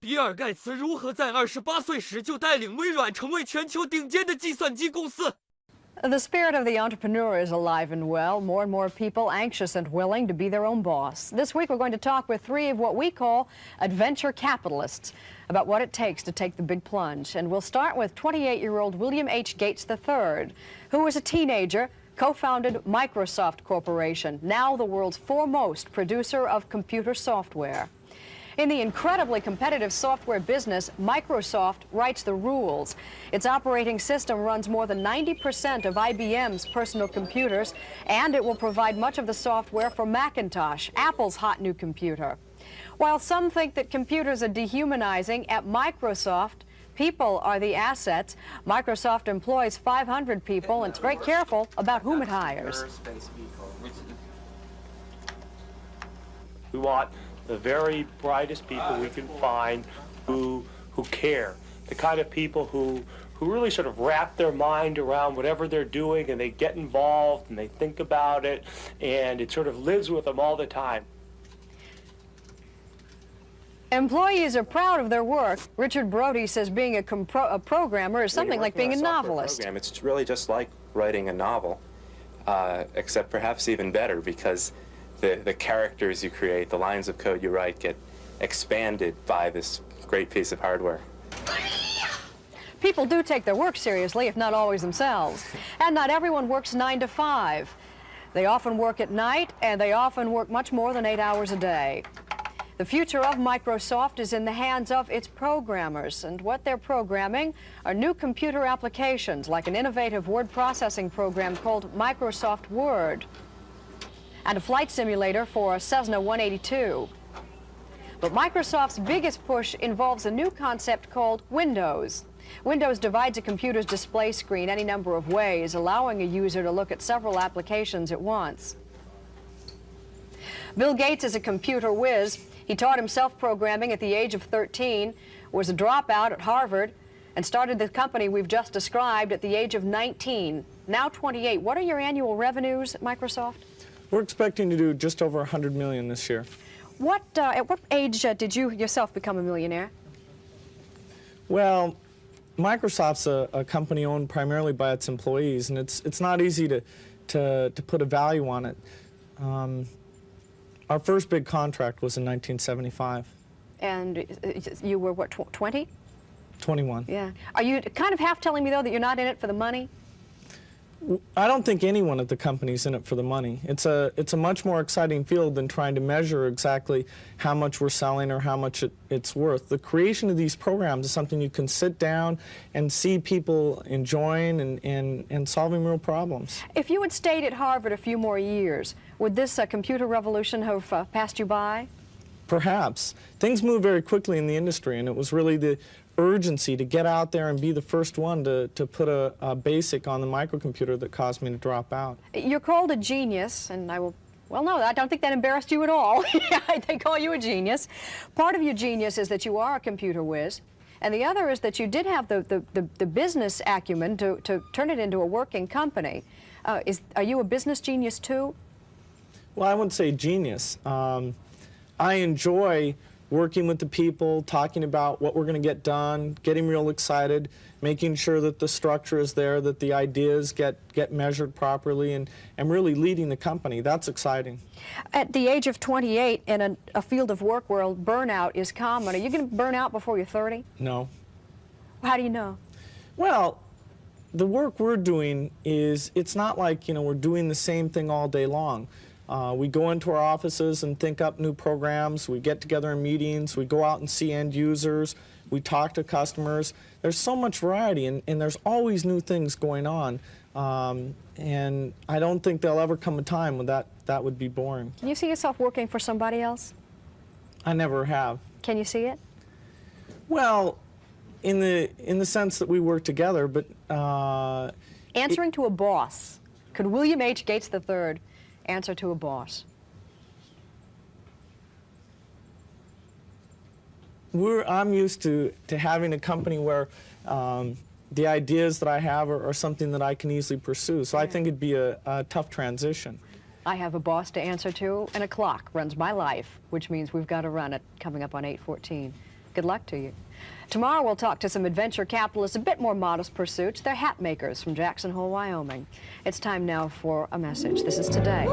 比尔·盖茨如何在28岁时就带领微软成为全球顶尖的计算机公司？ The spirit of the entrepreneur is alive and well. More and more people anxious and willing to be their own boss. This week we're going to talk with three of what we call adventure capitalists about what it takes to take the big plunge. And we'll start with 28-year-old William H. Gates III, who was a teenager, co-founded Microsoft Corporation, now the world's foremost producer of computer software. In the incredibly competitive software business, Microsoft writes the rules. Its operating system runs more than 90% of IBM's personal computers, and it will provide much of the software for Macintosh, Apple's hot new computer. While some think that computers are dehumanizing, at Microsoft, people are the assets. Microsoft employs 500 people, and it's very careful about whom it hires. We want the very brightest people we can find who care, the kind of people who really sort of wrap their mind around whatever they're doing, and they get involved and they think about it, and it sort of lives with them all the time. Employees are proud of their work. Richard Brody says being a programmer is something like being a novelist. Program, it's really just like writing a novel, except perhaps even better, because the characters you create, the lines of code you write, get expanded by this great piece of hardware. People do take their work seriously, if not always themselves. And not everyone works 9 to 5. They often work at night, and they often work much more than 8 hours a day. The future of Microsoft is in the hands of its programmers, and what they're programming are new computer applications, like an innovative word processing program called Microsoft Word, and a flight simulator for a Cessna 182. But Microsoft's biggest push involves a new concept called Windows. Windows divides a computer's display screen any number of ways, allowing a user to look at several applications at once. Bill Gates is a computer whiz. He taught himself programming at the age of 13, was a dropout at Harvard, and started the company we've just described at the age of 19. Now 28. What are your annual revenues at Microsoft? We're expecting to do just over $100 million this year. At what age did you yourself become a millionaire? Well, Microsoft's a company owned primarily by its employees, and it's not easy to put a value on it. Our first big contract was in 1975. And you were, what, 20? 21. Yeah. Are you kind of half telling me, though, that you're not in it for the money? I don't think anyone at the company's in it for the money. It's a much more exciting field than trying to measure exactly how much we're selling or how much it's worth. The creation of these programs is something you can sit down and see people enjoying and solving real problems. If you had stayed at Harvard a few more years, would this computer revolution have passed you by? Perhaps. Things move very quickly in the industry, and it was really the urgency to get out there and be the first one to put a basic on the microcomputer that caused me to drop out. You're called a genius, and well, no, I don't think that embarrassed you at all. They call you a genius. Part of your genius is that you are a computer whiz, and the other is that you did have the business acumen to turn it into a working company. Are you a business genius, too? Well, I wouldn't say genius. I enjoy working with the people, talking about what we're going to get done, getting real excited, making sure that the structure is there, that the ideas get measured properly, and really leading the company. That's exciting. At the age of 28, in a field of work where burnout is common, are you going to burn out before you're 30? No. How do you know? Well, the work we're doing it's not like, we're doing the same thing all day long. We go into our offices and think up new programs. We get together in meetings. We go out and see end users. We talk to customers. There's so much variety, and there's always new things going on. And I don't think there'll ever come a time when that would be boring. Can you see yourself working for somebody else? I never have. Can you see it? Well, in the sense that we work together, but answering to a boss. Could William H. Gates III answer to a boss? I'm used to having a company where the ideas that I have are something that I can easily pursue. So I think it'd be a tough transition. I have a boss to answer to, and a clock runs my life, which means we've got to run it coming up on 8:14. Good luck to you. Tomorrow we'll talk to some adventure capitalists, a bit more modest pursuits. They're hat makers from Jackson Hole, Wyoming. It's time now for a message. This is Today.